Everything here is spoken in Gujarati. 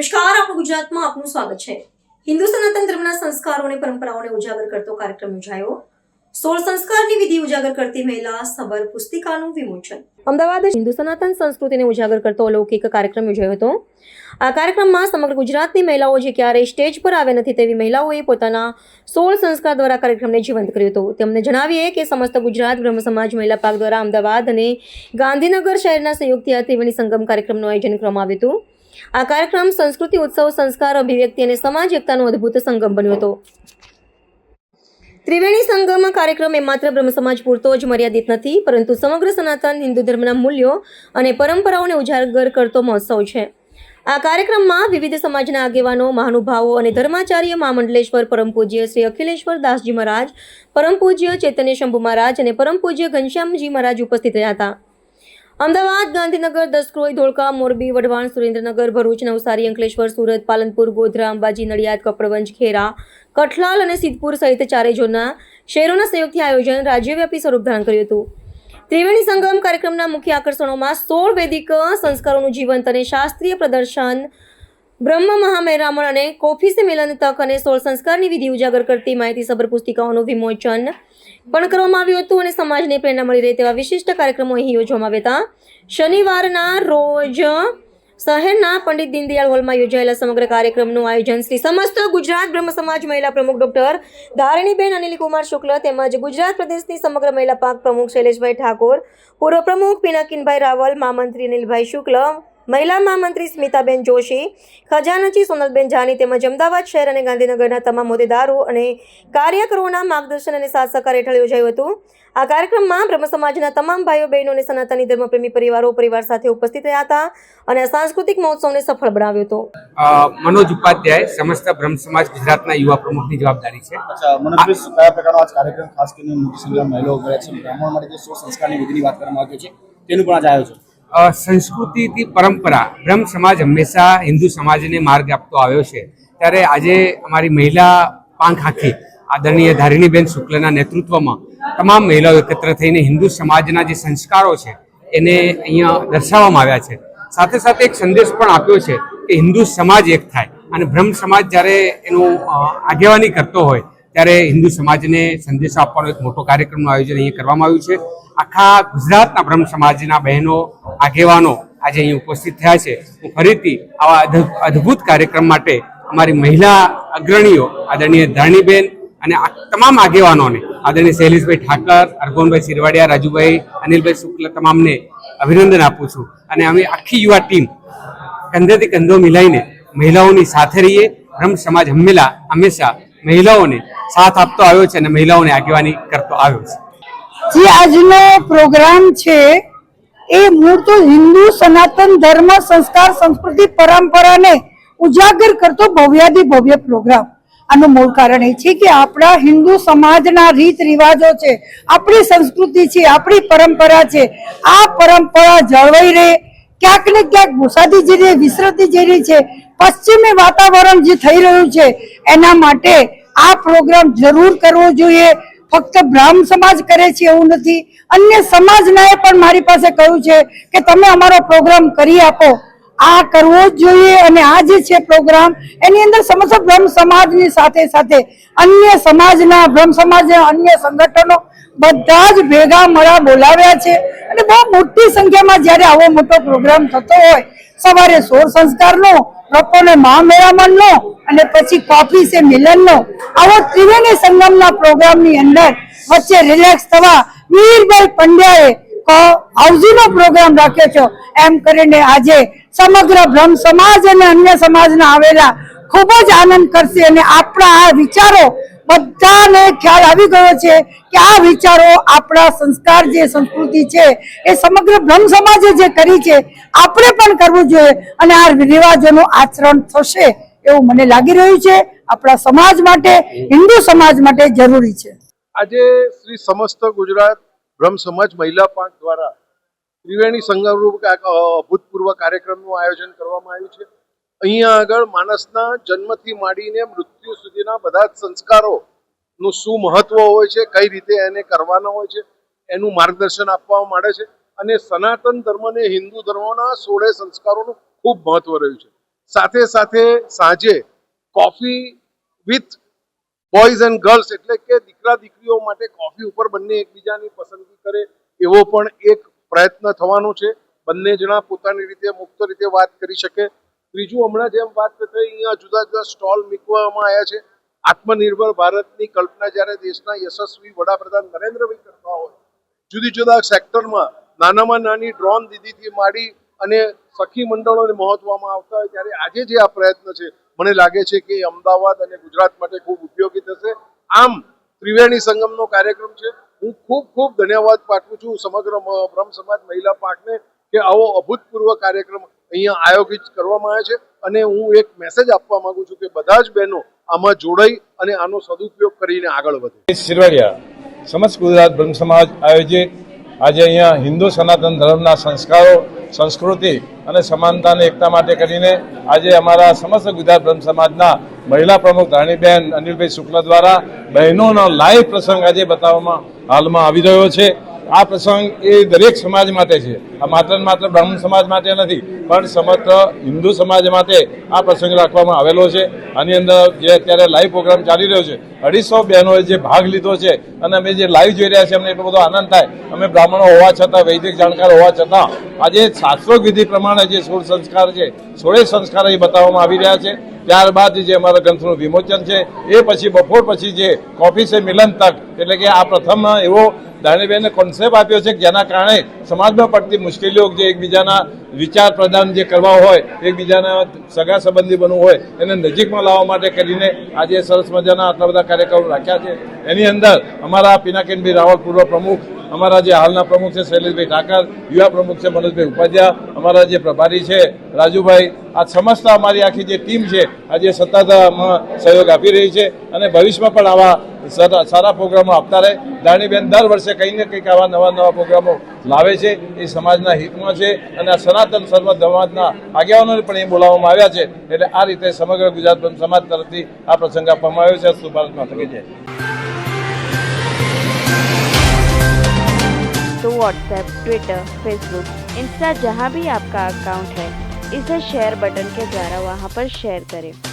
નમસ્કાર, આપણું ગુજરાતમાં આપનું સ્વાગત છે। હિન્દુ સનાતન ધર્મના સંસ્કારો અને પરંપરાઓને ઉજાગર કરતો કાર્યક્રમ યોજાયો। 16 સંસ્કારની વિધિ ઉજાગર કરતી મહિલા સબર પુસ્તિકાનું વિમોચન। અમદાવાદ હિન્દુ સનાતન સંસ્કૃતિને ઉજાગર કરતો અલૌકિક કાર્યક્રમ યોજાયો હતો। આ કાર્યક્રમમાં સમગ્ર ગુજરાતની મહિલાઓ જે ક્યારેય સ્ટેજ પર આવ્યા નથી તેવી મહિલાઓએ પોતાના 16 સંસ્કાર દ્વારા કાર્યક્રમને જીવંત કર્યો હતો। તેમને જણાવીએ કે સમસ્ત ગુજરાત બ્રહ્મ સમાજ મહિલા પાક દ્વારા અમદાવાદ અને ગાંધીનગર શહેરના સંયુક્ત ત્રિવેણી સંગમ કાર્યક્રમનું આયોજન કરવામાં આવ્યું હતું। આ કાર્યક્રમ સંસ્કૃતિ ઉત્સવ, સંસ્કાર, અભિવ્યક્તિ અને સમાજ એકતાનો અદ્ભુત સંગમ બન્યો હતો। ત્રિવેણી સંગમ કાર્યક્રમ એ માત્ર બ્રહ્મ સમાજ પૂરતો જ મર્યાદિત નથી, પરંતુ સમગ્ર સનાતન હિન્દુ ધર્મના મૂલ્યો અને પરંપરાઓને ઉજાગર કરતો મહોત્સવ છે। આ કાર્યક્રમમાં વિવિધ સમાજના આગેવાનો, મહાનુભાવો અને ધર્માચાર્ય મહામંડલેશ્વર પરમ પૂજ્ય શ્રી અખિલેશ્વર દાસજી મહારાજ, પરમ પૂજ્ય ચૈતન્ય શંભુ મહારાજ અને પરમ પૂજ્ય ઘનશ્યામજી મહારાજ ઉપસ્થિત રહ્યા હતા। અમદાવાદ, ગાંધીનગર, દસક્રોઈ, ધોળકા, મોરબી, વઢવાણ, સુરેન્દ્રનગર, ભરૂચ, નવસારી, અંકલેશ્વર, સુરત, પાલનપુર, ગોધરા, અંબાજી, નડિયાદ, કપડવંજ, ખેરા, કઠલાલ અને સિદ્ધપુર સહિત ચારેય ઝોનના શહેરોના સહયોગથી આયોજન રાજ્યવ્યાપી સ્વરૂપ ધારણ કર્યું હતું। ત્રિવેણી સંગમ કાર્યક્રમના મુખ્ય આકર્ષણોમાં 16 વૈદિક સંસ્કારોનું જીવંત અને શાસ્ત્રીય પ્રદર્શન, બ્રહ્મ મહામેરામણ અને કોફી સે મિલન તક અને 16 સંસ્કારની વિધિ ઉજાગર કરતી માહિતીસભર પુસ્તિકાઓનું વિમોચન પણ કરવામાં આવ્યું હતું અને સમાજને પ્રેરણા મળી રહે તેવા વિશિષ્ટ કાર્યક્રમો અહીં યોજવામાં આવ્યા હતા। શનિવારના રોજ શહેરના પંડિત દીનદયાળ હોલમાં યોજાયેલા સમગ્ર કાર્યક્રમનું આયોજન શ્રી સમસ્ત ગુજરાત બ્રહ્મ સમાજ મહિલા પ્રમુખ ડોક્ટર ધારિણીબેન અનિલકુમાર શુક્લ તેમજ ગુજરાત પ્રદેશની સમગ્ર મહિલા પાક પ્રમુખ શૈલેષભાઈ ઠાકોર, પૂર્વ પ્રમુખ પિનાકીનભાઈ રાવલ, મહામંત્રી અનિલભાઈ શુક્લ, મહિલા મહામંત્રી સ્મિતાબેન જોશી, ખજાનચી સોનલબેન જાની તેમજ અમદાવાદ શહેર અને ગાંધીનગરના તમામ હોદ્દેદારો અને કાર્યકરોના માર્ગદર્શન અને સાથ સહકાર હેઠળ યોજાયું હતું। આ કાર્યક્રમમાં બ્રહ્મ સમાજના તમામ ભાઈઓ બહેનો અને સનાતની ધર્મપ્રેમી પરિવાર સાથે ઉપસ્થિત રહ્યા હતા અને સાંસ્કૃતિક મહોત્સવને સફળ બનાવ્યો હતો। મનોજ ઉપાધ્યાય, સમસ્ત બ્રહ્મ સમાજ ગુજરાતના યુવા પ્રમુખની જવાબદારી છે। મનોજભાઈ, કયા પ્રકારનો આજ કાર્યક્રમ ખાસ કરીને મોટી સંખ્યામાં મહિલાઓ ગયા છે? બ્રાહ્મણ માટે જે 16 સંસ્કારની વિધિની વાત કરવામાં આવી છે તેનું પણ આજ આયોજન। સંસ્કૃતિથી પરંપરા બ્રહ્મ સમાજ હંમેશા હિન્દુ સમાજને માર્ગ આપતો આવ્યો છે, ત્યારે આજે અમારી મહિલા પાંખ આખી આદરણીય ધારિણીબેન શુક્લના નેતૃત્વમાં તમામ મહિલાઓ એકત્ર થઈને હિન્દુ સમાજના જે સંસ્કારો છે એને અહીંયા દર્શાવવામાં આવ્યા છે। સાથે સાથે એક સંદેશ પણ આપ્યો છે કે હિન્દુ સમાજ એક થાય અને બ્રહ્મ સમાજ જ્યારે એનું આગેવાની કરતો હોય ત્યારે હિન્દુ સમાજને સંદેશો આપવાનો એક મોટો કાર્યક્રમનું આયોજન અહીંયા કરવામાં આવ્યું છે। આખા ગુજરાતના બ્રહ્મ સમાજના બહેનો, આગેવાનો આજે અહીં ઉપસ્થિત થયા છે। હું ફરીથી આવા અદ્ભુત કાર્યક્રમ માટે અમારી મહિલા અગ્રણીઓ આદરણીય ધારણીબેન અને તમામ આગેવાનોને આદરણીય શૈલેષભાઈ ઠાકર, અર્ગોનભાઈ સિરવાડિયા, રાજુભાઈ, અનિલભાઈ શુક્લ તમામને અભિનંદન આપું છું અને અમે આખી યુવા ટીમ કંધેથી કંધો મિલાઈને મહિલાઓની સાથે રહીએ। બ્રહ્મ સમાજ હંમેશા મહિલાઓને સાથ આપતો આવ્યો છે અને મહિલાઓને આગેવાની કરતો આવ્યો છે। જે આજનો પ્રોગ્રામ છે એ મૂળ તો હિન્દુ સનાતન ધર્મ, સંસ્કાર, સંસ્કૃતિ, પરંપરાને ઉજાગર કરતો ભવ્યાદિ ભવ્ય પ્રોગ્રામ। આનું મૂળ કારણ એ છે કે આપણા હિન્દુ સમાજના રીત રિવાજો છે, આપણી સંસ્કૃતિ છે, આપણી પરંપરા છે, આ પરંપરા જળવાઈ રહે। ક્યાંક ને ક્યાંક ભૂસાતી જઈ રહી, વિસરતી જઈ રહી છે। પશ્ચિમી વાતાવરણ જે થઈ રહ્યું છે એના માટે આ પ્રોગ્રામ જરૂર કરવો જોઈએ। ફક્ત બ્રાહ્મ સમાજ કરે છે એવું નથી, અન્ય સમાજનાએ પણ મારી પાસે કહ્યું છે કે તમે અમારો પ્રોગ્રામ કરી આપો। આ કરવો જ જોઈએ અને આ જે છે પ્રોગ્રામ એની અંદર સમસ્ત બ્રહ્મ સમાજની સાથે સાથે અન્ય સમાજના, બ્રહ્મ સમાજના અન્ય સંગઠનો બધા જ ભેગા મળા બોલાવ્યા છે અને બહુ મોટી સંખ્યામાં જ્યારે આવો મોટો પ્રોગ્રામ થતો હોય, સવારે 16 સંસ્કારનો, બપોરે મહામેરામણનો અને પછી કોફી સે મિલનનો, આવો ત્રિવેણી સંગમના પ્રોગ્રામની અંદર વચ્ચે રિલેક્સ થવા વીરભાઈ પંડ્યાએ હાઉસીનો પ્રોગ્રામ રાખ્યો છે। એમ કરીને આજે સમગ્ર બ્રહ્મ સમાજ અને અન્ય સમાજના આવેલા ખૂબ જ આનંદ કરશે અને આપણા આ વિચારો બધાને ખ્યાલ આવી ગયો છે કે આ વિચારો, આપણા સંસ્કાર, જે સંસ્કૃતિ છે એ સમગ્ર બ્રહ્મ સમાજે જે કરી છે આપણે પણ કરવું જોઈએ અને આ રિવાજોનું આચરણ થશે એવું મને લાગી રહ્યું છે। આપણા સમાજ માટે, હિન્દુ સમાજ માટે જરૂરી છે। આજે શ્રી સમસ્ત ગુજરાત બ્રહ્મ સમાજ મહિલા પાંખ દ્વારા ત્રિવેણી સંગમનું અભૂતપૂર્વ કાર્યક્રમનું આયોજન કરવામાં આવ્યું છે। અહીંયા આગળ માણસના જન્મથી માંડીને મૃત્યુ સુધીના બધા જ સંસ્કારોનું શું મહત્વ હોય છે, કઈ રીતે એને કરવાના હોય છે એનું માર્ગદર્શન આપવામાં આવે છે અને સનાતન ધર્મ અને હિન્દુ ધર્મના 16 સંસ્કારોનું ખૂબ મહત્વ રહ્યું છે। સાથે સાથે સાંજે coffee with boys and girls એટલે કે દીકરા દીકરીઓ માટે કોફી ઉપર બંને એકબીજાની પસંદગી કરે એવો પણ એક પ્રયત્ન થવાનો છે. બંને જણા પોતાની રીતે મુક્ત રીતે વાત કરી શકે. ત્રીજું, હમણાં જેમ વાત થઈ અહીંયા જુદા જુદા સ્ટોલ મૂકવામાં આવ્યા છે. આત્મનિર્ભર ભારતની કલ્પના જ્યારે દેશના યશસ્વી વડાપ્રધાન નરેન્દ્રભાઈ કરતા હોય, જુદી જુદા સેક્ટરમાં નાનામાં નાની ડ્રોન દીદીથી માંડી અને સખી મંડળોને મહત્વમાં આવતા હોય, ત્યારે આજે જે આ પ્રયત્ન છે મને લાગે છે કે અમદાવાદ અને ગુજરાત માટે ખૂબ ઉપયોગી થશે. આમ ત્રિવેણી સંગમનો કાર્યક્રમ છે. હું ખૂબ ખૂબ ધન્યવાદ પાઠવું છું સમગ્ર બ્રહ્મ સમાજ મહિલા પાંખને કે આવો અભૂતપૂર્વ કાર્યક્રમ અહીંયા આયોજિત કરવામાં આવે છે. અને હું એક મેસેજ આપવા માંગુ છું કે બધા જ બહેનો આમાં જોડાઈ અને આનો સદુપયોગ કરીને આગળ વધે. શિરવાડિયા સમસ્ત ગુજરાત બ્રહ્મ સમાજ આયોજિત આજે અહીંયા હિન્દુ સનાતન ધર્મના સંસ્કારો, સંસ્કૃતિ અને સમાનતા અને એકતા માટે કરીને આજે અમારા સમસ્ત ગુજરાત બ્રહ્મ સમાજના મહિલા પ્રમુખ ધારણીબેન અનિલભાઈ શુક્લ દ્વારા બહેનોનો લાઈવ પ્રસંગ આજે બતાવવામાં હાલમાં આવી રહ્યો છે. આ પ્રસંગ એ દરેક સમાજ માટે છે. આ માત્ર બ્રાહ્મણ સમાજ માટે નથી, પણ સમગ્ર હિન્દુ સમાજ માટે આ પ્રસંગ રાખવામાં આવેલો છે. આની અંદર જે અત્યારે લાઈવ પ્રોગ્રામ ચાલી રહ્યો છે, 250 બહેનોએ જે ભાગ લીધો છે અને અમે જે લાઈવ જોઈ રહ્યા છીએ અમને એટલો બધો આનંદ થાય. અમે બ્રાહ્મણો હોવા છતાં, વૈદિક જાણકાર હોવા છતાં આજે શાસ્ત્રોક્ત વિધિ પ્રમાણે જે 16 સંસ્કાર છે, 16 સંસ્કાર અહીં બતાવવામાં આવી રહ્યા છે. ત્યારબાદ જે અમારા ગ્રંથનું વિમોચન છે, એ પછી બપોર પછી જે કોફી સે મિલન તક એટલે કે આ પ્રથમ એવો ધારણીબેને કોન્સેપ્ટ આપ્યો છે કે જેના કારણે સમાજમાં પડતી મુશ્કેલીઓ, જે એકબીજાના વિચાર પ્રદાન જે કરવા હોય, એકબીજાના સગા સંબંધી બનવું હોય, એને નજીકમાં લાવવા માટે કરીને આજે સરસ મજાના આટલા બધા કાર્યક્રમો રાખ્યા છે. એની અંદર અમારા પિનાકીનભાઈ રાવલ પૂર્વ પ્રમુખ, અમારા જે હાલના પ્રમુખ છે શૈલેષભાઈ ઠાકર, યુવા પ્રમુખ છે મનોજભાઈ ઉપાધ્યાય, અમારા જે પ્રભારી છે રાજુભાઈ, આ સમસ્ત અમારી આખી જે ટીમ છે આજે સતત સહયોગ આપી રહી છે અને ભવિષ્યમાં પણ આવા સારા પ્રોગ્રામો આપતા રહે. ધારણીબેન દર વર્ષે કંઈ ને કંઈક આવા નવા પ્રોગ્રામો લાવે છે. એ સમાજના હિતમાં છે અને આ સનાતન સર્વ સમાજના આગેવાનોને પણ એ બોલાવવામાં આવ્યા છે. એટલે આ રીતે સમગ્ર ગુજરાત સમાજ તરફથી આ પ્રસંગ આપવામાં આવ્યો છે. અસ્તુ ભારત માતા કી જય. तो व्हाट्सएप, ट्विटर, फेसबुक, इंस्टा जहाँ भी आपका अकाउंट है, इसे शेयर बटन के द्वारा वहाँ पर शेयर करें